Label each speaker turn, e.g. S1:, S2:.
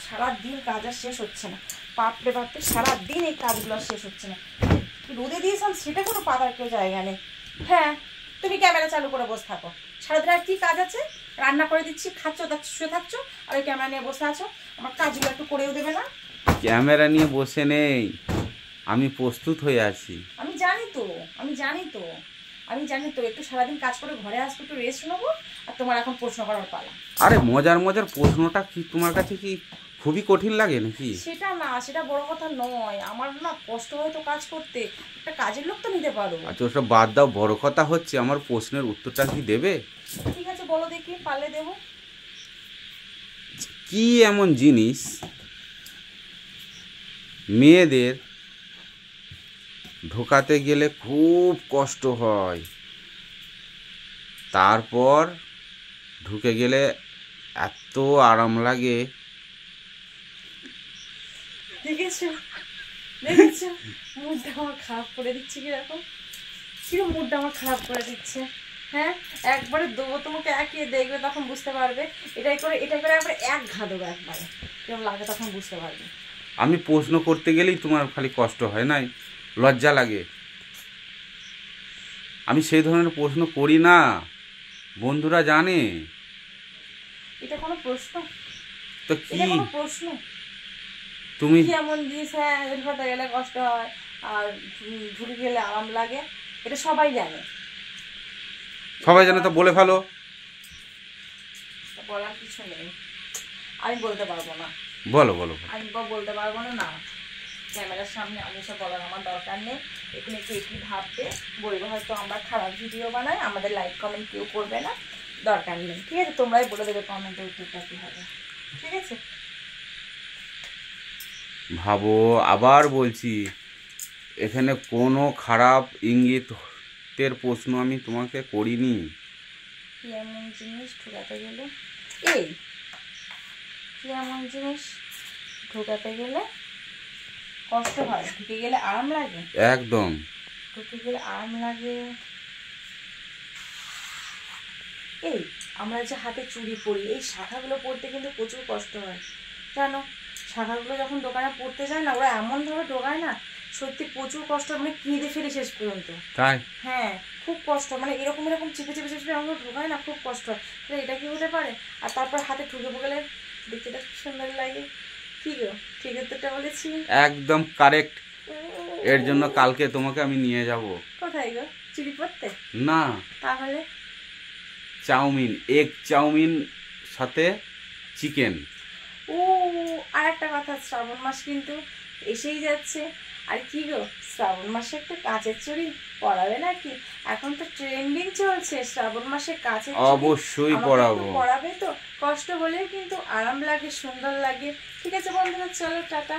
S1: সারাদিন কাজ আর শেষ হচ্ছে না, বাপরে বাপরে সারাদিন এই কাজগুলো আর শেষ হচ্ছে না। রোদে দিয়েছিলাম সেটা কোনো পাতার কেউ জায়গা নেই। হ্যাঁ, তুমি ক্যামেরা চালু করে বসে থাকো, সারাদিন আর কি কাজ আছে? রান্না করে দিচ্ছি, খাচ্ছ, শুয়ে থাকছো, আর ওই ক্যামেরা নিয়ে বসে আছো। আমার কাজগুলো একটু করেও দেবে না?
S2: ক্যামেরা নিয়ে বসে নেই, আমি প্রস্তুত হয়ে আছি।
S1: আমি জানি তো, আমি জানি তো, আমি জানি তো। একটু সারাদিন কাজ করে ঘরে আসবো, একটু রেস্ট নেবো, আর তোমার এখন প্রশ্ন করার পালা।
S2: আরে মজার মজার প্রশ্নটা কি তোমার কাছে কি খুবই কঠিন লাগে নাকি?
S1: সেটা না, সেটা বড় কথা নয়। আমার না কষ্ট হয় তো কাজ করতে, একটা কাজের লোক তো নিতে পারো।
S2: আচ্ছা ওসব বাদ দাও, বড় কথা হচ্ছে আমার প্রশ্নের উত্তরটা কি দেবে?
S1: ঠিক আছে বলো দেখি, পারলে দেবো।
S2: কি এমন জিনিস মেয়েদের ঢোকাতে গেলে খুব কষ্ট হয়, তারপর ঢুকে গেলে এত আরাম লাগে?
S1: দেখেছো, দেখেছো মুডটা আমার খারাপ করে দিচ্ছে, কিরকম কিরকম মুডটা আমার খারাপ করে দিচ্ছে। হ্যাঁ, একবারে দেবো তোমাকে, একে দেখবে তখন বুঝতে পারবে। এটাই করে একবারে এক ঘা দেবো, একবারে কিরকম লাগে তখন বুঝতে পারবে।
S2: আমি প্রশ্ন করতে গেলেই তোমার খালি কষ্ট হয়, নাই লজ্জা লাগে? আমি সেই ধরনের প্রশ্ন করি না, বন্ধুরা জানে।
S1: এটা কোনো প্রশ্ন?
S2: তো কি
S1: প্রশ্ন?
S2: তুমি
S1: কি এমন জিনিস হ্যাঁ ঢোকাতে গেলে কষ্ট হয় আর ঢুকে গেলে আরাম লাগে? এটা সবাই জানে।
S2: সবাই জানে তো বলে ফেলো।
S1: বলার কিছু নেই, আমি বলতে পারবো না।
S2: বলো বলো।
S1: আমি বলতে পারবো না, না ক্যামেরার সামনে আমি সব বলার আমার দরকার নেই। এখানে কেউ কি ভাববে, বলবো হয়তো আমরা খারাপ ভিডিও বানাই, আমাদের লাইক কমেন্ট কেউ করবে না, দরকার নেই। ঠিক আছে, তোমরাই বলে দেবে কমেন্টের উত্তরটা কি হবে। ঠিক আছে,
S2: ভাবো, আবার বলছি, এখানে কোনো খারাপ ইঙ্গিতের প্রশ্ন আমি তোমাকে করিনি।
S1: কি এমন জিনিস ঢোকাতে গেলে, এই কি এমন জিনিস ঢোকাতে গেলে কষ্ট হয়, ঢুকে গেলে আরাম লাগে?
S2: একদম
S1: ঢুকে গেলে আরাম লাগে। এই আমরা যে হাতে চুড়ি পরি, এই শাখাগুলো পরতে কিন্তু প্রচুর কষ্ট হয় জানো। শাখাগুলো যখন দোকানে পড়তে যায় না, ওরা এমনভাবে ঢোকায় না, সত্যি প্রচুর কষ্ট, মানে কেঁদে ফেলে শেষ পর্যন্ত।
S2: তাই?
S1: হ্যাঁ, খুব কষ্ট, মানে এরকম চিপে চিপে চিপে এমন ঢোকায় না, খুব কষ্ট হয়। তাহলে এটা কি হতে পারে? আর তারপর হাতে ঠুকে গেলে দেখতে খুব সুন্দর লাগে। কি গো, ঠিক উত্তরটা বলেছি?
S2: একদম কারেক্ট। এর জন্য কালকে তোমাকে আমি নিয়ে যাব।
S1: কোথায় গো? চুরি পড়তে?
S2: না,
S1: তাহলে
S2: চাউমিন, এগ চাউমিন সাথে চিকেন।
S1: ও, আর একটা কথা, শ্রাবণ মাস কিন্তু এসেই যাচ্ছে। আর কি গো, শ্রাবণ মাসে একটা কাঁচের চুড়ি পরাবে নাকি? এখন তো ট্রেন্ডিং চলছে শ্রাবণ মাসে কাঁচের চুড়ি।
S2: অবশ্যই পরাবো।
S1: পরাবে তো, কষ্ট হলেও কিন্তু আরাম লাগে, সুন্দর লাগে। ঠিক আছে বন্ধুরা, চলো টাটা।